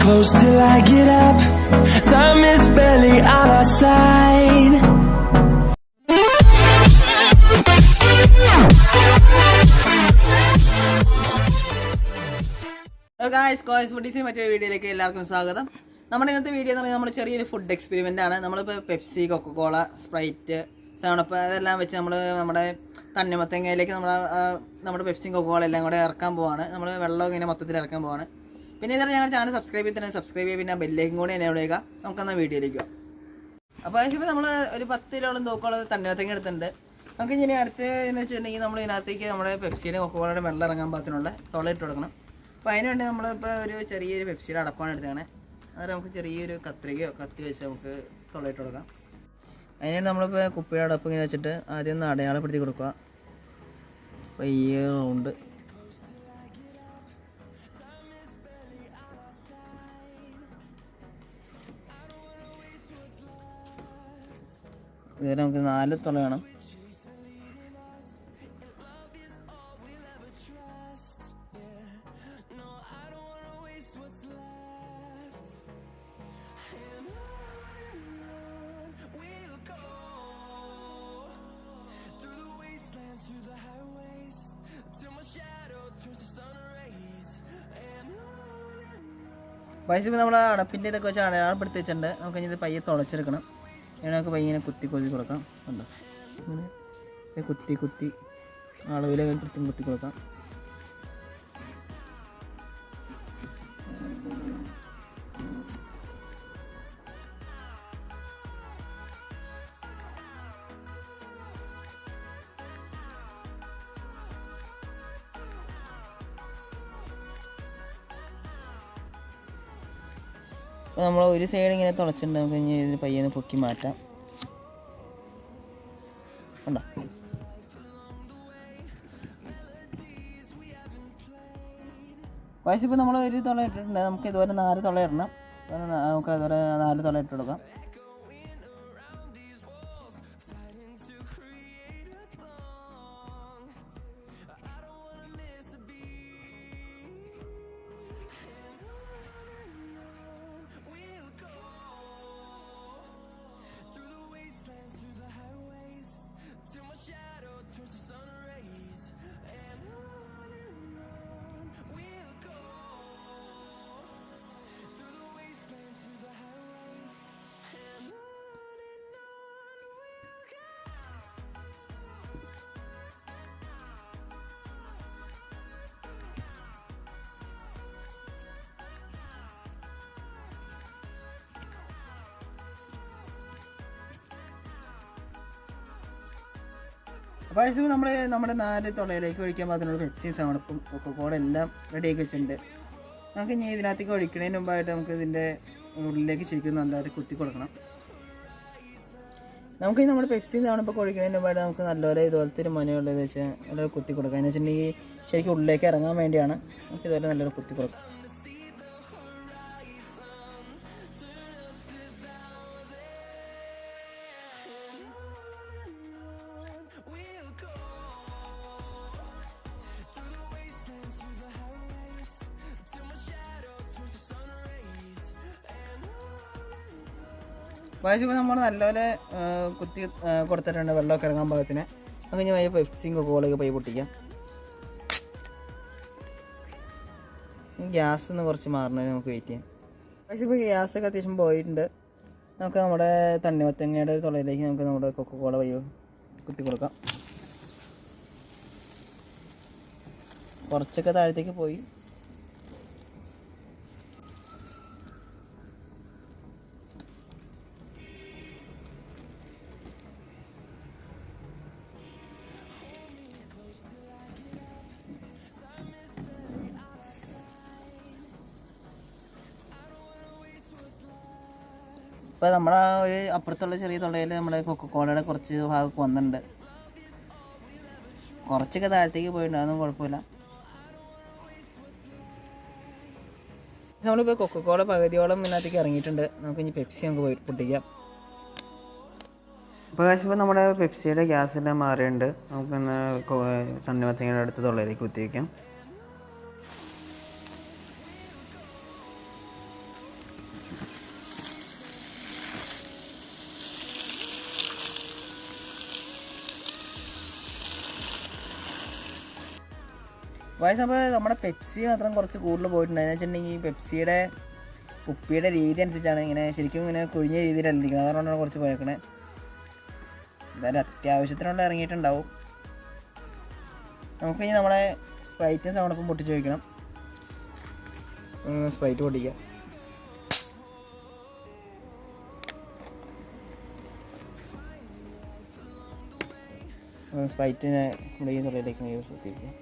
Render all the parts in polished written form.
close till I get up. Time is barely on our side. Hello guys, Foodies മറ്റൊരു വീഡിയോയിലേക്ക് എല്ലാവർക്കും സ്വാഗതം. നമ്മുടെ ഇന്നത്തെ വീഡിയോ എന്ന് പറഞ്ഞാൽ നമ്മുടെ ചെറിയൊരു ഫുഡ് എക്സ്പെരിമെൻ്റ് ആണ്. നമ്മളിപ്പോൾ പെപ്സി, കൊക്കക്കോള, സ്പ്രൈറ്റ്, സെവനപ്പ് അതെല്ലാം വെച്ച് നമ്മുടെ തണ്ണിമത്തങ്ങയിലേക്ക് നമ്മുടെ പെപ്സിയും കൊക്കക്കോള എല്ലാം കൂടെ ഇറക്കാൻ പോവാണ്. നമ്മൾ വെള്ളം ഇങ്ങനെ മൊത്തത്തിൽ ഇറക്കാൻ പോവാണ്. പിന്നെ ഇതാണ് ഞങ്ങളുടെ ചാനൽ സബ്സ്ക്രൈബ് ചെയ്യുക, പിന്നെ ബെല്ലേക്കും കൂടി എന്നെ വിടുക. നമുക്കെന്നാൽ വീഡിയോയിലേക്ക് പോകാം. അപ്പോൾ ഇപ്പോൾ നമ്മൾ ഒരു 10 കിലോളം തൂക്കമുള്ള തണ്ണിമത്തങ്ങ എടുത്തിട്ടുണ്ട്. നമുക്ക് ഇനി അടുത്ത് എന്ന് വെച്ചിട്ടുണ്ടെങ്കിൽ നമ്മൾ ഇതിനകത്തേക്ക് നമ്മുടെ പെപ്സിയുടെ കൊക്കക്കോളയുടെ വെള്ളം ഇറങ്ങാൻ പാകത്തിനുള്ള തുളയിട്ട് കൊടുക്കണം. അപ്പോൾ അതിനുവേണ്ടി നമ്മളിപ്പോൾ ഒരു ചെറിയൊരു പെപ്സിയുടെ അടപ്പാണ് എടുത്തതാണ്. അന്നേരം നമുക്ക് ചെറിയൊരു കത്രികയോ കത്തി വെച്ച് നമുക്ക് തുളയിട്ട് കൊടുക്കാം. അതിനുവേണ്ടി നമ്മളിപ്പോൾ കുപ്പിയുടെ അടപ്പ് ഇങ്ങനെ വെച്ചിട്ട് ആദ്യം ഒന്ന് അടയാളപ്പെടുത്തി കൊടുക്കുക. അപ്പോൾ ഈ റൗണ്ട് ഇതുവരെ നമുക്ക് 4 തുള വേണം. വയസ്സിപ്പോൾ നമ്മൾ അടപ്പിൻ്റെ ഇതൊക്കെ വെച്ച് അടയാളപ്പെടുത്തി വെച്ചിട്ടുണ്ട്. നമുക്ക് ഇത് പയ്യെ തുളച്ചെടുക്കണം. നമുക്ക് പയ്യെ ഇങ്ങനെ കുത്തി കൊടുക്കാം. ഉണ്ടോ കുത്തി അളവിലൊക്കെ കൃത്യം കുത്തി കൊടുക്കാം. അപ്പോൾ നമ്മൾ ഒരു സൈഡ് ഇങ്ങനെ തുളച്ചിട്ടുണ്ട്. നമുക്ക് ഇനി ഇതിന് പയ്യെ പൊക്കി മാറ്റാം. ഉണ്ടോ വയസ്സിപ്പോൾ നമ്മൾ ഒരു തുള ഇട്ടിട്ടുണ്ട്. നമുക്ക് ഇതുപോലെ 4 തുള ഇടണം. നമുക്ക് അതുപോലെ 4 തുള ഇട്ട് കൊടുക്കാം. അപ്പോൾ ആവശ്യം നമ്മുടെ 4 തുളയിലേക്ക് ഒഴിക്കാൻ പാകത്തിനുള്ള പെപ്സിയും സെവനപ്പും കൊക്കക്കോള എല്ലാം റെഡിയാക്കി വെച്ചിട്ടുണ്ട്. നമുക്ക് ഇനി ഇതിനകത്തേക്ക് ഒഴിക്കുന്നതിന് മുമ്പായിട്ട് നമുക്ക് ഇതിൻ്റെ ഉള്ളിലേക്ക് ശരിക്കും നല്ലതായിട്ട് കുത്തി കൊടുക്കണം. നമുക്ക് നമ്മുടെ പെപ്സിയും സെവനപ്പൊക്കെ ഒഴിക്കുന്നതിന് മുമ്പായിട്ട് നമുക്ക് നല്ലപോലെ ഇതുപോലത്തെ ഒരു മനയുള്ളത് വെച്ച് നല്ലൊരു കുത്തി കൊടുക്കാം. എന്ന് വെച്ചിട്ടുണ്ടെങ്കിൽ ശരിക്കും ഉള്ളിലേക്ക് ഇറങ്ങാൻ വേണ്ടിയാണ്. നമുക്ക് ഇതുപോലെ നല്ലൊരു കുത്തി കൊടുക്കാം. വയസ്സിപ്പോൾ നമ്മൾ നല്ലപോലെ കുത്തി കൊടുത്തിട്ടുണ്ട് വെള്ളമൊക്കെ ഇറങ്ങാൻ പാകത്തിന്. നമുക്ക് ഇനി പയ്യെ പെപ്സിയും കൊക്കക്കോളയൊക്കെ പയ്യെ പൊട്ടിക്കാം. ഗ്യാസ് ഒന്ന് കുറച്ച് മാറണതിന് നമുക്ക് വെയിറ്റ് ചെയ്യാം. വയസ്സിപ്പോൾ ഗ്യാസൊക്കെ അത്യാവശ്യം പോയിട്ടുണ്ട്. നമുക്ക് നമ്മുടെ തണ്ണിമത്തങ്ങയുടെ ഒരു തുളയിലേക്ക് നമുക്ക് നമ്മുടെ കൊക്കക്കോള പയ്യെ കുത്തി കൊടുക്കാം. കുറച്ചൊക്കെ താഴത്തേക്ക് പോയി. ഇപ്പോൾ നമ്മുടെ ഒരു അപ്പുറത്തുള്ള ചെറിയ തുളയിൽ നമ്മുടെ കൊക്കക്കോളയുടെ കുറച്ച് ഭാഗമൊക്കെ വന്നിട്ടുണ്ട്. കുറച്ചൊക്കെ താഴത്തേക്ക് പോയിട്ടുണ്ട്. അതൊന്നും കുഴപ്പമില്ല. നമ്മളിപ്പോൾ കൊക്കക്കോള പകുതിയോളം ഇതിനകത്തേക്ക് ഇറങ്ങിയിട്ടുണ്ട്. നമുക്ക് ഇനി പെപ്സി നമുക്ക് പോയി പൊട്ടിക്കാം. ഇപ്പോൾ നമ്മുടെ പെപ്സിയുടെ ഗ്യാസെല്ലാം മാറിയുണ്ട്. നമുക്കൊന്ന് തണ്ണിമത്തങ്ങയുടെ അടുത്ത് തുളയിലേക്ക് കുത്തി വയ്ക്കാം. വയസ്സ് അപ്പോൾ നമ്മുടെ പെപ്സി മാത്രം കുറച്ച് കൂടുതൽ പോയിട്ടുണ്ട്. എന്ന് വെച്ചിട്ടുണ്ടെങ്കിൽ പെപ്സിയുടെ കുപ്പിയുടെ രീതി അനുസരിച്ചാണ് ഇങ്ങനെ ശരിക്കും ഇങ്ങനെ കുഴിഞ്ഞ രീതിയിലല്ല ഇരിക്കുന്നത്. അതുകൊണ്ടാണ് കുറച്ച് പോയേക്കണേ. എന്തായാലും അത്യാവശ്യത്തിനുള്ള ഇറങ്ങിയിട്ടുണ്ടാവും. നമുക്കിനി നമ്മുടെ സ്പ്രൈറ്റും സൗണ്ടൊപ്പം പൊട്ടിച്ച് വയ്ക്കണം. സ്പ്രൈറ്റ് പൊട്ടിക്കുക. സ്പ്രൈറ്റിനെ നമ്മുടെ ഈ തുള്ളിയിലേക്ക് യൂസ് ചെയ്തിരിക്കുക.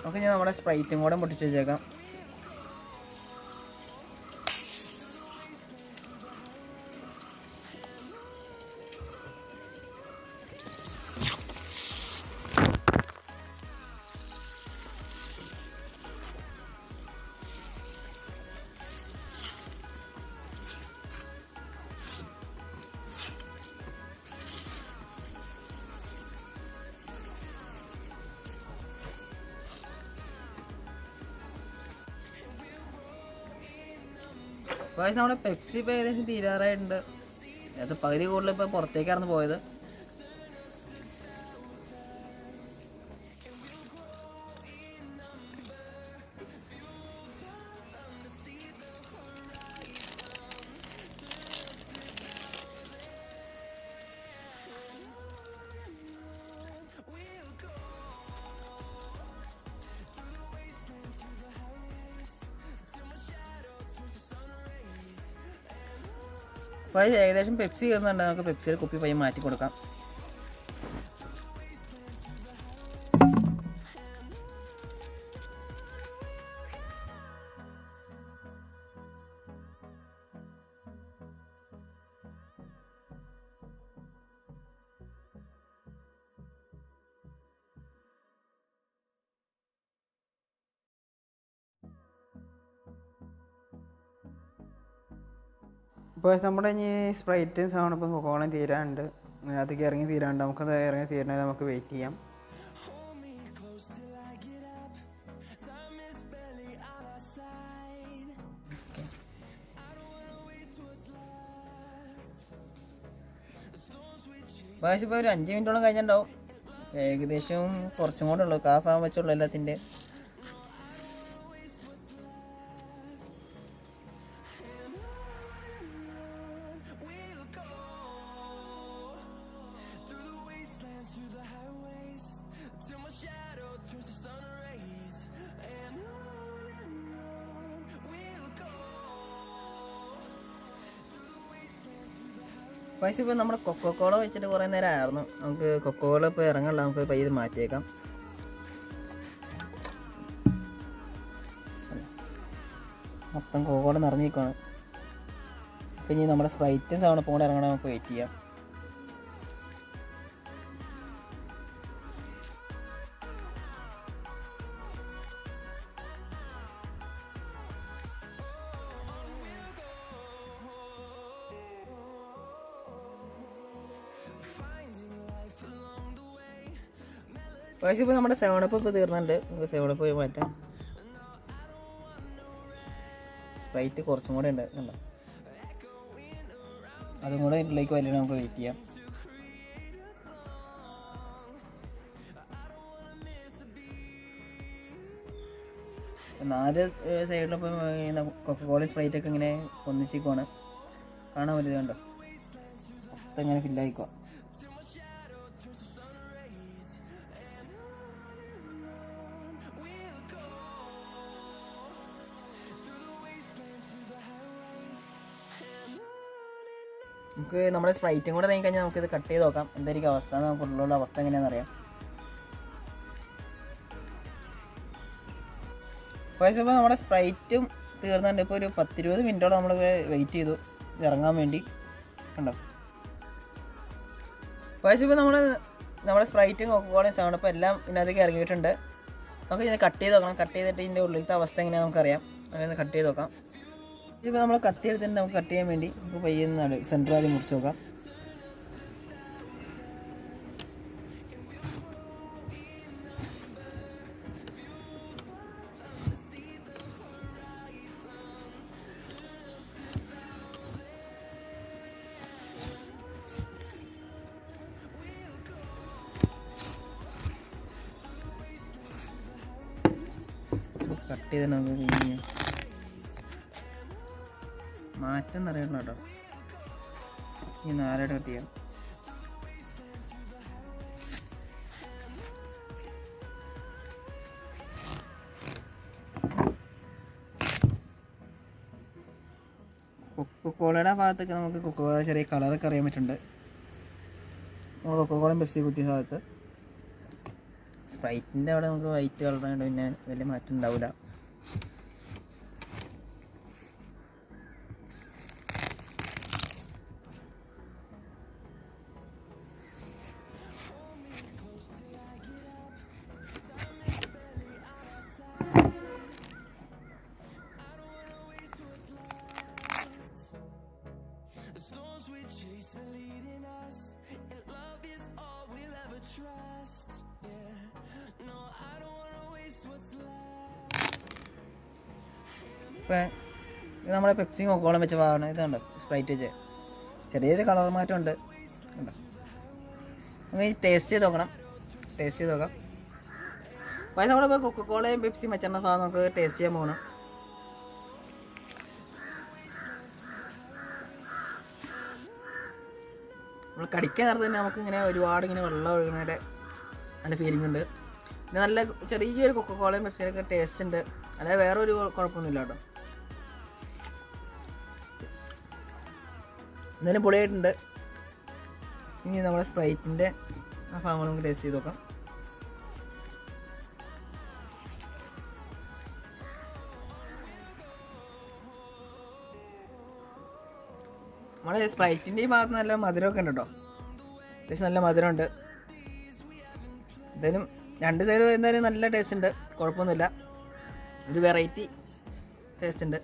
ഓക്കെ, ഞാൻ നമ്മുടെ സ്പ്രൈറ്റും കൂടെ പൊട്ടിച്ച് വെച്ചേക്കാം. അപ്പോൾ നമ്മുടെ പെപ്സി ഇപ്പോൾ ഏകദേശം തീരാറായിട്ടുണ്ട്. അത് പകുതി കൂടുതൽ ഇപ്പോൾ പുറത്തേക്കാണ് പോയത്. അപ്പോൾ ഏകദേശം പെപ്സി കയറുന്നുണ്ട്. നമുക്ക് പെപ്സിയുടെ കുപ്പി പയ്യെ മാറ്റി കൊടുക്കാം. ഇപ്പോൾ നമ്മുടെ ഇനി സ്പ്രൈറ്റും സൗണ്ടപ്പം കൊക്കോളയും തീരാണ്ട്, അതൊക്കെ ഇറങ്ങി തീരാണ്ട്. നമുക്കത് ഇറങ്ങി തീരണേൽ നമുക്ക് വെയിറ്റ് ചെയ്യാം. ബാക്കി ഇപ്പോൾ ഒരു 5 മിനിറ്റോളം കഴിഞ്ഞിട്ടുണ്ടാവും. ഏകദേശം കുറച്ചും കൂടെ ഉള്ളൂ, കാഫാൻ വെച്ചുള്ളൂ എല്ലാത്തിൻ്റെ. പൈസ ഇപ്പോൾ നമ്മുടെ കൊക്കോക്കോള വെച്ചിട്ട് കുറേ നേരം ആയിരുന്നു. നമുക്ക് കൊക്കോക്കോള ഇപ്പോൾ ഇറങ്ങാനുള്ള നമുക്ക് പയ്യെ മാറ്റിയേക്കാം. മൊത്തം കൊക്കോക്കോള നിറഞ്ഞിരിക്കുകയാണ്. അപ്പോൾ ഇനി നമ്മുടെ സ്പ്രൈറ്റും സൗണ്ടപ്പം കൂടെ ഇറങ്ങണം, നമുക്ക് വെയിറ്റ് ചെയ്യാം. പക്ഷേ ഇപ്പോൾ നമ്മുടെ 7up ഇപ്പോൾ തീർന്നുണ്ട്. നമുക്ക് 7up പോയി മാറ്റാം. സ്പ്രൈറ്റ് കുറച്ചും കൂടെ ഉണ്ട്, കണ്ടോ? അതും കൂടെ ഇതിലേക്ക് വലിയ നമുക്ക് വെയിറ്റ് ചെയ്യാം. നാല് സൈഡിലിപ്പോൾ കൊക്കോളയും സ്പ്രൈറ്റൊക്കെ ഇങ്ങനെ ഒന്നിച്ചിരിക്കുവാണ്. കാണാൻ പറ്റിയത് കണ്ടോ? മൊത്തം ഇങ്ങനെ ഫില്ലായിക്കോ. നമുക്ക് നമ്മുടെ സ്പ്രൈറ്റും കൂടെ ഇറങ്ങി കഴിഞ്ഞാൽ നമുക്കിത് കട്ട് ചെയ്ത് നോക്കാം എന്തായിരിക്കും അവസ്ഥ, നമുക്ക് ഉള്ളിലുള്ള അവസ്ഥ എങ്ങനെയാണെന്ന് അറിയാം. പക്ഷേ ഇപ്പോൾ നമ്മുടെ സ്പ്രൈറ്റും തീർന്നുണ്ട്. ഇപ്പോൾ ഒരു 10-20 മിനിറ്റോളം നമ്മൾ വെയിറ്റ് ചെയ്തു ഇറങ്ങാൻ വേണ്ടി, കണ്ടോ? പക്ഷേ ഇപ്പോൾ നമ്മുടെ സ്പ്രൈറ്റും കൊക്കോളയും സൗണ്ടപ്പം എല്ലാം ഇതിനകത്തേക്ക് ഇറങ്ങിയിട്ടുണ്ട്. നമുക്ക് ഇത് കട്ട് ചെയ്ത് നോക്കണം. കട്ട് ചെയ്തിട്ട് ഇതിൻ്റെ ഉള്ളിലത്തെ അവസ്ഥ എങ്ങനെയാണെന്ന് നമുക്കറിയാം. അങ്ങനെ കട്ട് ചെയ്ത് നോക്കാം. ഇപ്പോൾ നമ്മൾ കട്ട് ചെയ്തിട്ട് നമുക്ക് കട്ട് ചെയ്യാൻ വേണ്ടി ഇപ്പോൾ പയ്യുന്നതാണ് സെൻറ്റർ ആദ്യം മുറിച്ച് നോക്കാം. കട്ട് ചെയ്ത് നമുക്ക് കഴിഞ്ഞാൽ മാറ്റം അറിയണം കേട്ടോ. ഈ നാലായിട്ട് കട്ട് ചെയ്യാം. കൊക്കോളയുടെ ഭാഗത്തൊക്കെ നമുക്ക് കൊക്കോള ചെറിയ കളറൊക്കെ അറിയാൻ പറ്റുന്നുണ്ട്. നമ്മൾ കൊക്കോളയും പെപ്സി കുത്തിയ ഭാഗത്ത് സ്പ്രൈറ്റിൻ്റെ അവിടെ നമുക്ക് വൈറ്റ് കളറായതുകൊണ്ട് പിന്നെ വലിയ മാറ്റം ഉണ്ടാവില്ല. ഇപ്പം ഇത് നമ്മുടെ പെപ്സിയും കൊക്കോളയും വെച്ച ഭാഗമാണ്. ഇതുണ്ട് സ്പ്രൈറ്റ് വെച്ച് ചെറിയൊരു കളർ മാറ്റമുണ്ട്. നമുക്ക് ഈ ടേസ്റ്റ് ചെയ്ത് നോക്കാം. അപ്പോൾ അത് നമ്മളിപ്പോൾ കൊക്കോളയും പെപ്സിയും വെച്ചിരുന്ന ഭാഗം നമുക്ക് ടേസ്റ്റ് ചെയ്യാൻ പോകണം. നമ്മൾ കടിക്കാൻ നേരത്തെ തന്നെ നമുക്ക് ഇങ്ങനെ ഒരുപാട് ഇങ്ങനെ വെള്ളം ഒഴുകുന്നതിൻ്റെ നല്ല ഫീലിംഗ് ഉണ്ട്. പിന്നെ നല്ല ചെറിയൊരു കൊക്കോളയും പെപ്സിയൊക്കെ ടേസ്റ്റ് ഉണ്ട്. അല്ലാതെ വേറെ ഒരു കുഴപ്പമൊന്നുമില്ല കേട്ടോ. എന്തായാലും പൊളിയായിട്ടുണ്ട്. ഇനി നമ്മുടെ സ്പ്രൈറ്റിൻ്റെ ആ ഭാഗങ്ങൾ നമുക്ക് ടേസ്റ്റ് ചെയ്ത് നോക്കാം. നമ്മുടെ സ്പ്രൈറ്റിൻ്റെ ഈ ഭാഗത്ത് നല്ല മധുരമൊക്കെ ഉണ്ട് കേട്ടോ. അത്യാവശ്യം നല്ല മധുരമുണ്ട്. എന്തായാലും രണ്ട് സൈഡും എന്തായാലും നല്ല ടേസ്റ്റ് ഉണ്ട്, കുഴപ്പമൊന്നുമില്ല. ഒരു വെറൈറ്റി ടേസ്റ്റ് ഉണ്ട്.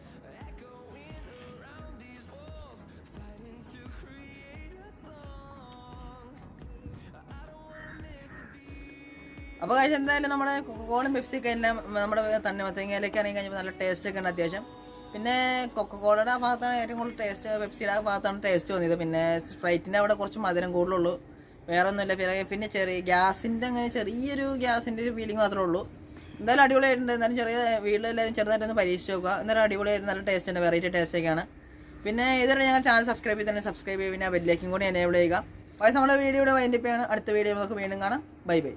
അപ്പോൾ കഴിച്ച് എന്തായാലും നമ്മുടെ കൊക്കോളയും പെപ്സിയൊക്കെ എല്ലാം നമ്മുടെ തണ്ണിമത്തങ്ങയിലേക്ക് ഇറങ്ങി കഴിഞ്ഞപ്പോൾ നല്ല ടേസ്റ്റൊക്കെ ഉണ്ട് അത്യാവശ്യം. പിന്നെ കൊക്കോളയുടെ ആ ഭാഗത്താണ് ഏറ്റവും കൂടുതൽ ടേസ്റ്റ്, പെപ്സിയുടെ ആ ഭാഗത്താണ് ടേസ്റ്റ് തോന്നിയത്. പിന്നെ സ്പ്രൈറ്റിൻ്റെ അവിടെ കുറച്ച് മധുരം കൂടുതലുള്ളൂ, വേറെ ഒന്നുമില്ല. പിന്നെ ചെറിയ ഗ്യാസിൻ്റെ അങ്ങനെ ചെറിയൊരു ഗ്യാസിൻ്റെ ഒരു ഫീലിംഗ് മാത്രമേ ഉള്ളൂ. എന്തായാലും അടിപൊളിയായിട്ടുണ്ട്. എന്തായാലും വീട്ടിലെല്ലാവരും ചെറുതായിട്ടൊന്ന് പരീക്ഷിച്ച് നോക്കുക. എന്തായാലും അടിപൊളിയായിട്ട് നല്ല ടേസ്റ്റ് ഉണ്ട്, വെറൈറ്റി ടേസ്റ്റൊക്കെയാണ്. പിന്നെ ഇതുവരെ ഞങ്ങൾ ചാനൽ സബ്സ്ക്രൈബ് ചെയ്ത് തന്നെ സബ്സ്ക്രൈബ് ചെയ്യുക, പിന്നെ ബെല്ലേക്കും കൂടി എനേബിൾ ചെയ്യുക. അപ്പോൾ നമ്മുടെ വീഡിയോയുടെ വൈൻഡപ്പ് ചെയ്യാണ്. അടുത്ത വീഡിയോ നമുക്ക് വീണ്ടും കാണാം. Bye bye.